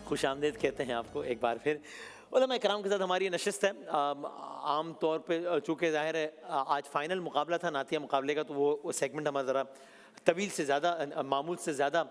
خوش آمدید کہتے ہیں آپ کو ایک بار پھر. علماء کرام کے ساتھ ہماری یہ نشست ہے. عام طور پہ چونکہ ظاہر ہے آج فائنل مقابلہ تھا نعتیہ مقابلے کا، تو وہ سیگمنٹ ہمارا ذرا طویل سے زیادہ، معمول سے زیادہ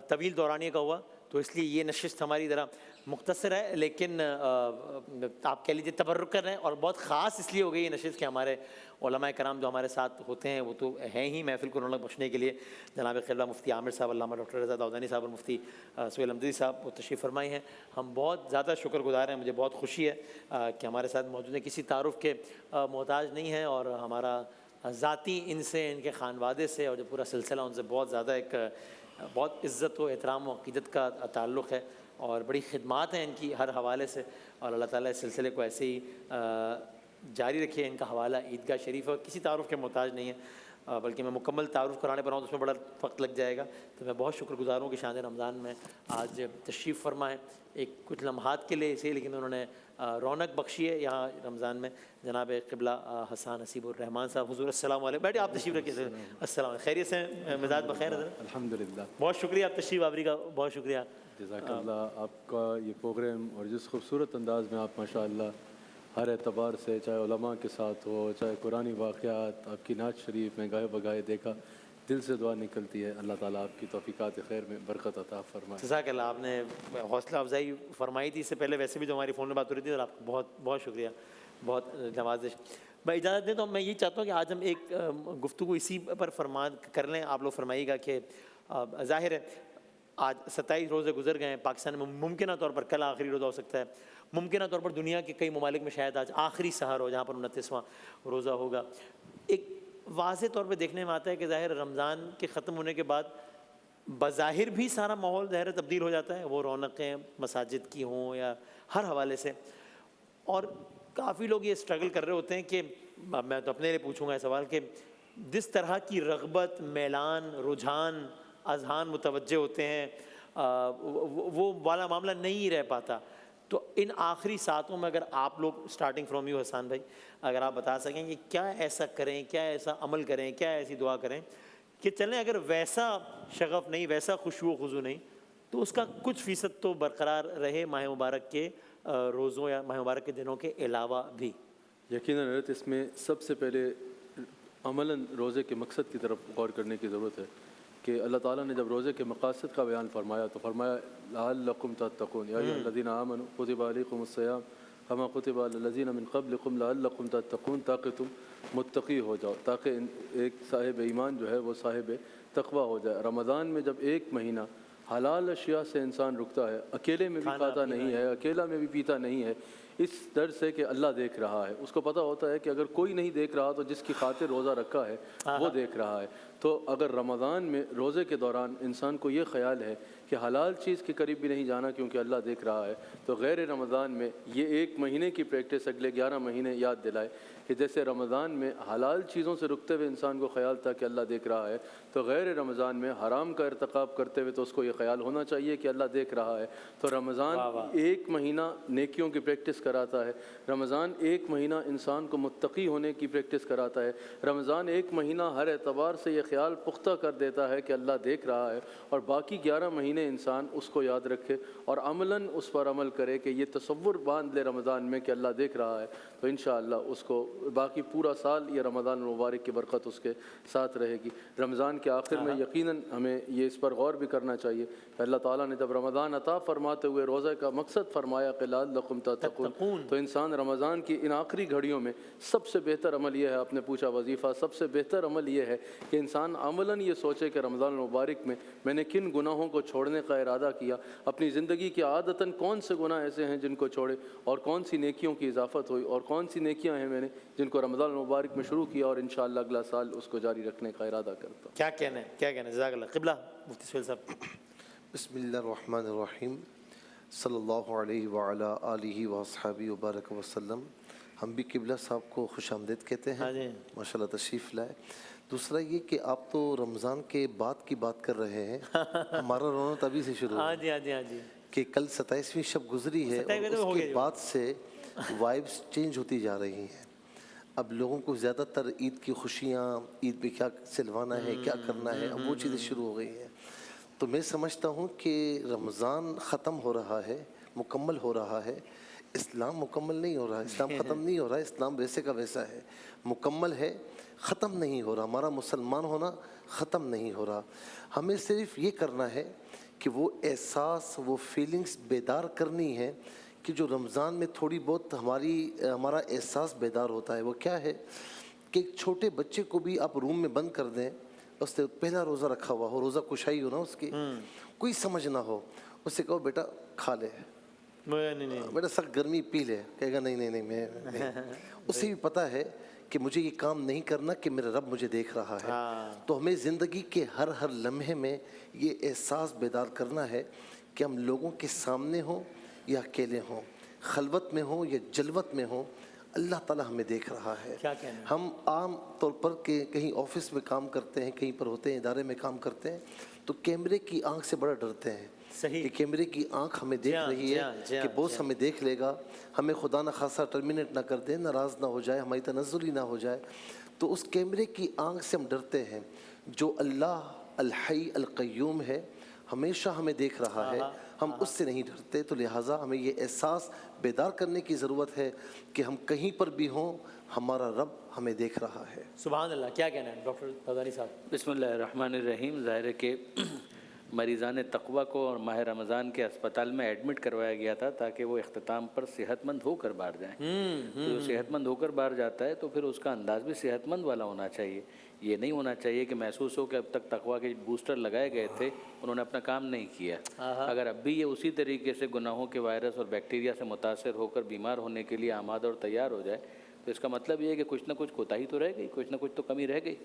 طویل دورانیے کا ہوا، تو اس لیے یہ نشست ہماری ذرا مختصر ہے، لیکن آپ کہہ لیجیے تبرک رہے ہیں. اور بہت خاص اس لیے ہو گئی یہ نشست کہ ہمارے علماء کرام جو ہمارے ساتھ ہوتے ہیں وہ تو ہیں ہی محفل کو رونق بخشنے کے لیے. جناب قبلہ مفتی عامر صاحب، علامہ ڈاکٹر رضا داؤدانی صاحب اور مفتی سہیل حمدوی صاحب وہ تشریف فرمائی ہیں. ہم بہت زیادہ شکر گزار ہیں، مجھے بہت خوشی ہے کہ ہمارے ساتھ موجود ہیں. کسی تعارف کے محتاج نہیں ہیں، اور ہمارا ذاتی ان سے، ان کے خانوادے سے اور جو پورا سلسلہ ان سے بہت زیادہ ایک بہت عزت و احترام و عقیدت کا تعلق ہے، اور بڑی خدمات ہیں ان کی ہر حوالے سے. اور اللہ تعالیٰ اس سلسلے کو ایسے ہی جاری رکھے. ان کا حوالہ عیدگاہ شریف ہے، کسی تعارف کے محتاج نہیں ہے، بلکہ میں مکمل تعارف کرانے پر آؤں تو اس میں بڑا وقت لگ جائے گا. تو میں بہت شکر گزار ہوں کہ شان رمضان میں آج تشریف فرما ہے ایک کچھ لمحات کے لیے اسی، لیکن انہوں نے رونق بخشی ہے یہاں رمضان میں. جناب قبلہ حسان حسیب الرحمان صاحب، حضور السلام علیکم. بیٹھے آپ تشریف رکھیے. السلام علیکم، خیریت سے مزاج بخیر ہے؟ الحمدللہ. بہت شکریہ آپ تشریف آوری کا، بہت شکریہ. جزاک اللہ. آپ کا یہ پروگرام اور جس خوبصورت انداز میں آپ ماشاء اللہ ہر اعتبار سے، چاہے علماء کے ساتھ ہو، چاہے قرآنی واقعات، آپ کی نعت شریف میں گاہے بگاہے دیکھا، دل سے دعا نکلتی ہے اللہ تعالیٰ آپ کی توفیقات خیر میں برکت عطا فرمائے. جزاک اللہ. آپ نے حوصلہ افزائی فرمائی تھی اس سے پہلے، ویسے بھی جو ہماری فون میں بات ہو رہی تھی، اور آپ کو بہت بہت شکریہ، بہت نوازش. میں اجازت دیں تو میں یہ چاہتا ہوں کہ آج ہم ایک گفتگو اسی پر کر لیں. آپ لوگ فرمائیے گا کہ ظاہر ہے آج 27 روزے گزر گئے ہیں پاکستان میں. ممکنہ طور پر کل آخری روزہ ہو سکتا ہے، ممکنہ طور پر دنیا کے کئی ممالک میں شاید آج آخری سحر ہو جہاں پر 29واں روزہ ہوگا. ایک واضح طور پہ دیکھنے میں آتا ہے کہ ظاہر رمضان کے ختم ہونے کے بعد بظاہر بھی سارا ماحول ظاہر تبدیل ہو جاتا ہے، وہ رونقیں مساجد کی ہوں یا ہر حوالے سے. اور کافی لوگ یہ اسٹرگل کر رہے ہوتے ہیں کہ میں تو اپنے لیے پوچھوں گا یہ سوال کہ جس طرح کی رغبت، میلان، رجحان، اذہان متوجہ ہوتے ہیں وہ والا معاملہ نہیں رہ پاتا. تو ان آخری ساتوں میں اگر آپ لوگ اسٹارٹنگ فرام یو حسان بھائی، اگر آپ بتا سکیں کہ کیا ایسا کریں، کیا ایسا عمل کریں، کیا ایسی دعا کریں کہ چلیں اگر ویسا شغف نہیں، ویسا خشوع و خضوع نہیں، تو اس کا کچھ فیصد تو برقرار رہے ماہ مبارک کے روزوں یا ماہ مبارک کے دنوں کے علاوہ بھی. یقیناً اس میں سب سے پہلے عملاً روزے کے مقصد کی طرف غور کرنے کی ضرورت ہے کہ اللہ تعالیٰ نے جب روزے کے مقاصد کا بیان فرمایا تو فرمایا لعلکم تتقون، یا ایھا الذین آمنوا کتب علیکم الصیام کما کتب علی الذین من قبلکم لعلکم تتقون، تاکہ تم متقی ہو جاؤ، تاکہ ایک صاحب ایمان جو ہے وہ صاحب تقوی ہو جائے. رمضان میں جب ایک مہینہ حلال اشیاء سے انسان رکتا ہے، اکیلے میں بھی کھاتا نہیں ہے، اکیلا میں بھی پیتا نہیں ہے، اس ڈر سے کہ اللہ دیکھ رہا ہے. اس کو پتہ ہوتا ہے کہ اگر کوئی نہیں دیکھ رہا تو جس کی خاطر روزہ رکھا ہے وہ دیکھ رہا ہے. تو اگر رمضان میں روزے کے دوران انسان کو یہ خیال ہے کہ حلال چیز کے قریب بھی نہیں جانا کیونکہ اللہ دیکھ رہا ہے، تو غیر رمضان میں یہ ایک مہینے کی پریکٹس اگلے 11 مہینے یاد دلائے کہ جیسے رمضان میں حلال چیزوں سے رکتے ہوئے انسان کو خیال تھا کہ اللہ دیکھ رہا ہے، تو غیر رمضان میں حرام کا ارتکاب کرتے ہوئے تو اس کو یہ خیال ہونا چاہیے کہ اللہ دیکھ رہا ہے. تو رمضان ایک مہینہ نیکیوں کی پریکٹس کراتا ہے، رمضان ایک مہینہ انسان کو متقی ہونے کی پریکٹس کراتا ہے، رمضان ایک مہینہ ہر اعتبار سے یہ خیال پختہ کر دیتا ہے کہ اللہ دیکھ رہا ہے. اور باقی 11 مہینے انسان اس کو یاد رکھے اور عملاً اس پر عمل کرے کہ یہ تصور باندھ لے رمضان میں کہ اللہ دیکھ رہا ہے، تو انشاءاللہ اس کو باقی پورا سال یہ رمضان المبارک کی برکت اس کے ساتھ رہے گی. رمضان کے آخر میں یقیناً ہمیں یہ اس پر غور بھی کرنا چاہیے کہ اللہ تعالیٰ نے جب رمضان عطا فرماتے ہوئے روزہ کا مقصد فرمایا کہ لعلکم تتقون، تو انسان رمضان کی ان آخری گھڑیوں میں سب سے بہتر عمل یہ ہے، آپ نے پوچھا وظیفہ، سب سے بہتر عمل یہ ہے کہ انسان عملاً یہ سوچے کہ رمضان المبارک میں نے کن گناہوں کو چھوڑنے کا ارادہ کیا، اپنی زندگی کے عادتاً کون سے گناہ ایسے ہیں جن کو چھوڑے، اور کون سی نیکیوں کی اضافت ہوئی، اور کون سی نیکیاں ہیں میں نے جن کو رمضان المبارک میں شروع کیا اور انشاءاللہ اگلا سال اس کو جاری رکھنے کا ارادہ کرتا ہوں. کیا کہنا ہے، کیا کہنا ہے؟ جزاک اللہ. قبلہ مفتی سہیل صاحب. بسم اللہ الرحمن الرحیم. صلی اللہ علیہ وعلی آلہ واصحابہ وبارک وسلم. ہم بھی قبلہ صاحب کو خوش آمدید کہتے ہیں، ماشاءاللہ تشریف لائے. دوسرا یہ کہ آپ تو رمضان کے بعد کی بات کر رہے ہیں، ہمارا رونق ابھی سے شروع ہے کہ کل 27ویں شب گزری ہے اور اس کے بعد سے وائبس چینج ہوتی جا رہی ہیں. اب لوگوں کو زیادہ تر عید کی خوشیاں، عید پہ کیا سلوانا ہے، کیا کرنا ہے، اب وہ چیزیں شروع ہو گئی ہیں. تو میں سمجھتا ہوں کہ رمضان ختم ہو رہا ہے، مکمل ہو رہا ہے، اسلام مکمل نہیں ہو رہا، اسلام ختم نہیں ہو رہا، اسلام ویسے کا ویسا ہے، مکمل ہے، ختم نہیں ہو رہا، ہمارا مسلمان ہونا ختم نہیں ہو رہا۔ ہمیں صرف یہ کرنا ہے کہ وہ احساس، وہ فیلنگز بیدار کرنی ہے کہ جو رمضان میں تھوڑی بہت ہمارا احساس بیدار ہوتا ہے۔ وہ کیا ہے کہ ایک چھوٹے بچے کو بھی آپ روم میں بند کر دیں، اس سے پہلا روزہ رکھا ہوا ہو، روزہ کشائی ہو نا اس کی، کوئی سمجھ نہ ہو، اس سے کہو بیٹا کھا لے، بیٹا سخت گرمی پی لے، کہے گا نہیں میں نہیں۔ اسے بھی پتہ ہے کہ مجھے یہ کام نہیں کرنا کہ میرا رب مجھے دیکھ رہا ہے۔ تو ہمیں زندگی کے ہر لمحے میں یہ احساس بیدار کرنا ہے کہ ہم لوگوں کے سامنے ہوں یا اکیلے ہوں، خلوت میں ہوں یا جلوت میں ہوں، اللہ تعالیٰ ہمیں دیکھ رہا ہے۔ ہم عام طور پر کہ کہیں آفس میں کام کرتے ہیں، کہیں پر ہوتے ہیں، ادارے میں کام کرتے ہیں، تو کیمرے کی آنکھ سے بڑا ڈرتے ہیں کہ کیمرے کی آنکھ ہمیں دیکھ رہی ہے کہ باس ہمیں دیکھ لے گا، ہمیں خدا نہ خاصا ٹرمینیٹ نہ کر دے، ناراض نہ ہو جائے، ہماری تنزلی نہ ہو جائے۔ تو اس کیمرے کی آنکھ سے ہم ڈرتے ہیں۔ جو اللہ الحی القیوم ہے، ہمیشہ ہمیں دیکھ رہا ہے، ہم اس سے نہیں ڈرتے۔ تو لہٰذا ہمیں یہ احساس بیدار کرنے کی ضرورت ہے کہ ہم کہیں پر بھی ہوں، ہمارا رب ہمیں دیکھ رہا ہے۔ سبحان اللہ، کیا کہنا ہے ڈاکٹر فوزانی صاحب؟ بسم اللہ الرحمن الرحیم۔ ظاہر ہے کہ مریضان تقویٰ کو اور ماہ رمضان کے اسپتال میں ایڈمٹ کروایا گیا تھا تاکہ وہ اختتام پر صحت مند ہو کر باہر جائیں۔ تو جو صحت مند ہو کر باہر جاتا ہے تو پھر اس کا انداز بھی صحت مند والا ہونا چاہیے۔ یہ نہیں ہونا چاہیے کہ محسوس ہو کہ اب تک تقویٰ کے بوسٹر لگائے گئے تھے، انہوں نے اپنا کام نہیں کیا۔ اگر اب بھی یہ اسی طریقے سے گناہوں کے وائرس اور بیکٹیریا سے متاثر ہو کر بیمار ہونے کے لیے آمادہ اور تیار ہو جائے تو اس کا مطلب یہ ہے کہ کچھ نہ کچھ کوتاہی تو رہ گئی، کچھ نہ کچھ تو کمی رہ گئی۔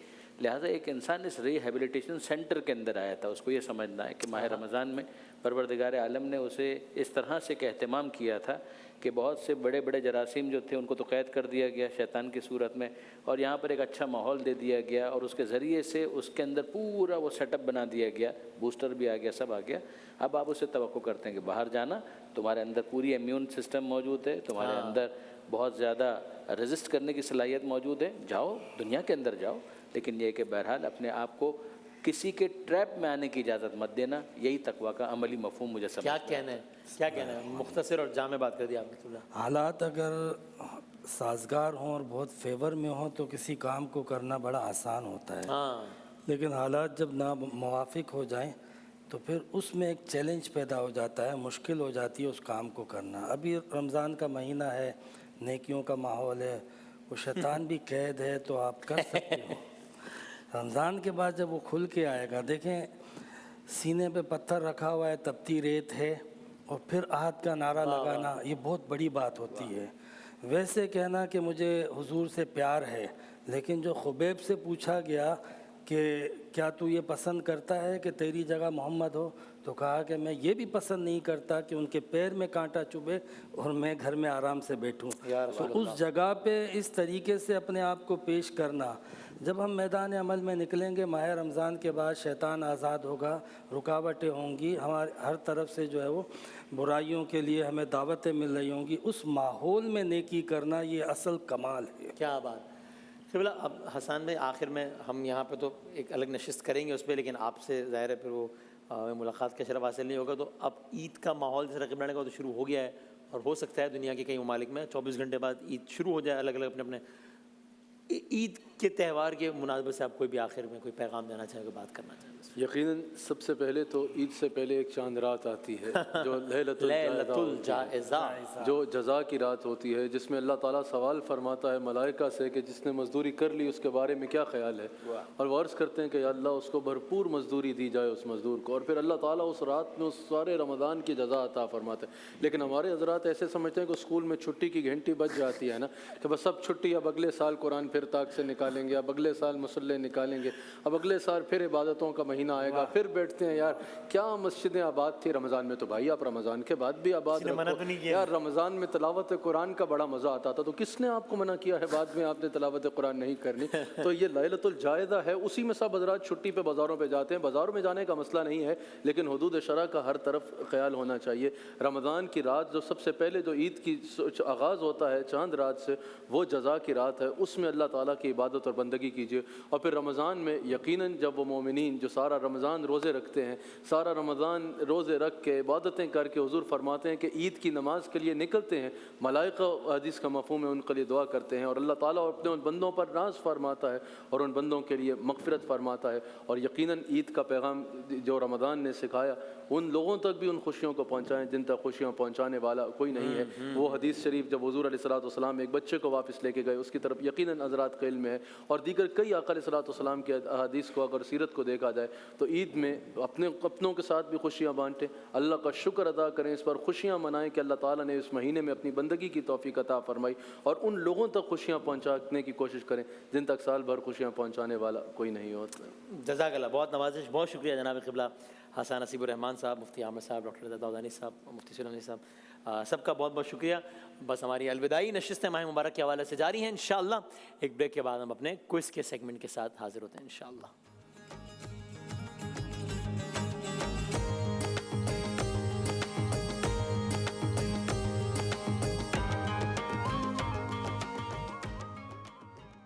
لہٰذا ایک انسان اس ریہیبلیٹیشن سینٹر کے اندر آیا تھا، اس کو یہ سمجھنا ہے کہ ماہ رمضان میں پروردگار عالم نے اسے اس طرح سے کہ اہتمام کیا تھا کہ بہت سے بڑے بڑے جراثیم جو تھے ان کو تو قید کر دیا گیا شیطان کی صورت میں، اور یہاں پر ایک اچھا ماحول دے دیا گیا، اور اس کے ذریعے سے اس کے اندر پورا وہ سیٹ اپ بنا دیا گیا، بوسٹر بھی آ گیا، سب آ گیا۔ اب آپ اسے توقع کرتے ہیں کہ باہر جانا، تمہارے اندر پوری امیون سسٹم موجود ہے، تمہارے اندر بہت زیادہ ریزسٹ کرنے کی صلاحیت موجود ہے، جاؤ دنیا کے اندر جاؤ، لیکن یہ کہ بہرحال اپنے آپ کو کسی کے ٹریپ میں آنے کی اجازت مت دینا۔ یہی تقویٰ کا عملی مفہوم مجھے سمجھ کیا کہنا ہے، کیا کہنا ہے؟ مختصر اور جامع بات کر دی آپ نے۔ حالات اگر سازگار ہوں اور بہت فیور میں ہوں تو کسی کام کو کرنا بڑا آسان ہوتا ہے، لیکن حالات جب ناموافق ہو جائیں تو پھر اس میں ایک چیلنج پیدا ہو جاتا ہے، مشکل ہو جاتی ہے اس کام کو کرنا۔ ابھی رمضان کا مہینہ ہے، نیکیوں کا ماحول ہے، وہ شیطان بھی قید ہے تو آپ کر سکتے ہو۔ رمضان کے بعد جب وہ کھل کے آئے گا، دیکھیں سینے پہ پتھر رکھا ہوا ہے، تپتی ریت ہے، اور پھر احد کا نعرہ لگانا، یہ بہت بڑی بات ہوتی ہے۔ ویسے کہنا کہ مجھے حضور سے پیار ہے، لیکن جو خبیب سے پوچھا گیا کہ کیا تو یہ پسند کرتا ہے کہ تیری جگہ محمد ہو، تو کہا کہ میں یہ بھی پسند نہیں کرتا کہ ان کے پیر میں کانٹا چبھے اور میں گھر میں آرام سے بیٹھوں۔ تو اس جگہ پہ اس طریقے سے اپنے آپ کو پیش کرنا۔ جب ہم میدان عمل میں نکلیں گے ماہ رمضان کے بعد، شیطان آزاد ہوگا، رکاوٹیں ہوں گی، ہمارے ہر طرف سے جو ہے وہ برائیوں کے لیے ہمیں دعوتیں مل رہی ہوں گی، اس ماحول میں نیکی کرنا یہ اصل کمال ہے۔ کیا بات۔ قبلہ اب حسان بھائی آخر میں ہم یہاں پہ تو ایک الگ نشست کریں گے اس پہ، لیکن آپ سے ظاہر ہے پھر وہ ملاقات کا شرف حاصل نہیں ہوگا، تو اب عید کا ماحول جیسے رقیب لانے کا تو شروع ہو گیا ہے، اور ہو سکتا ہے دنیا کے کئی ممالک میں 24 گھنٹے بعد عید شروع ہو جائے، الگ الگ اپنے اپنے عید کے تہوار کے مناسبت سے آپ کوئی بھی آخر میں کوئی پیغام دینا چاہیں، کوئی بات کرنا چاہیں؟ یقیناً سب سے پہلے تو عید سے پہلے ایک چاند رات آتی ہے جو لیلۃ الجائزہ، جو جزا کی رات ہوتی ہے، جس میں اللہ تعالیٰ سوال فرماتا ہے ملائکہ سے کہ جس نے مزدوری کر لی اس کے بارے میں کیا خیال ہے، اور وہ عرض کرتے ہیں کہ یا اللہ اس کو بھرپور مزدوری دی جائے اس مزدور کو، اور پھر اللہ تعالیٰ اس رات میں اس سارے رمضان کی جزا عطا فرماتا ہے۔ لیکن ہمارے حضرات ایسے سمجھتے ہیں کہ اسکول میں چھٹی کی گھنٹی بج جاتی ہے نا، کہ بس اب چھٹی، اب اگلے سال قرآن پھر طاق سے نکالیں گے، اب اگلے سال مصلے نکالیں گے، اب اگلے سال پھر عبادتوں کا مہینہ آئے گا، پھر بیٹھتے ہیں یار کیا مسجدیں آباد تھی رمضان میں، تو بھائی آپ رمضان کے بعد بھی آباد رکھو یار۔ رمضان میں تلاوت قرآن کا بڑا مزہ آتا تھا، تو کس نے آپ کو منع کیا ہے بعد میں آپ نے تلاوت قرآن نہیں کرنی؟ تو یہ لیلۃ الجائزہ ہے، اسی میں سب حضرات چھٹی پہ بازاروں پہ جاتے ہیں۔ بازاروں میں جانے کا مسئلہ نہیں ہے، لیکن حدود شرع کا ہر طرف خیال ہونا چاہیے۔ رمضان کی رات جو سب سے پہلے جو عید کی آغاز ہوتا ہے چاند رات سے، وہ جزا کی رات ہے، اس میں اللہ تعالیٰ کی عبادت عبادت اور بندگی کیجیے. اور پھر رمضان میں یقیناً جب وہ مومنین جو سارا رمضان روزے رکھتے ہیں، سارا رمضان روزے رکھ کے عبادتیں کر کے حضور فرماتے ہیں کہ عید کی نماز کے لیے نکلتے ہیں، ملائکہ حدیث کا مفہوم ہے ان کے لیے دعا کرتے ہیں، اور اللہ تعالیٰ اپنے ان بندوں پر راز فرماتا ہے اور ان بندوں کے لیے مغفرت فرماتا ہے. اور یقیناً عید کا پیغام جو رمضان نے سکھایا ان لوگوں تک بھی ان خوشیوں کو پہنچائیں جن تک خوشیاں پہنچانے والا کوئی نہیں ہے. وہ حدیث شریف جب حضور علیہ الصلوۃ والسلام ایک بچے کو واپس لے کے گئے، اس کی طرف یقیناً حضرات کے علم میں ہے، اور دیگر کئی آقا علیہ الصلوۃ والسلام کے احادیث کو اگر سیرت کو دیکھا جائے تو عید میں اپنوں کے ساتھ بھی خوشیاں بانٹیں، اللہ کا شکر ادا کریں، اس پر خوشیاں منائیں کہ اللہ تعالیٰ نے اس مہینے میں اپنی بندگی کی توفیق عطا فرمائی، اور ان لوگوں تک خوشیاں پہنچانے کی کوشش کریں جن تک سال بھر خوشیاں پہنچانے والا کوئی نہیں ہوتا. جزاک اللہ، بہت نوازش، بہت شکریہ جناب قبلہ حسان نصیب الرحمان صاحب، مفتی عامر صاحب، ڈاکٹر رضا داؤدانی صاحب، مفتی سلیمانی صاحب، سب کا بہت بہت شکریہ. بس ہماری الوداعی نشستیں ماہ مبارک کے حوالے سے جاری ہیں. انشاءاللہ ایک بریک کے بعد ہم اپنے کوئز کے سیگمنٹ کے ساتھ حاضر ہوتے ہیں انشاءاللہ.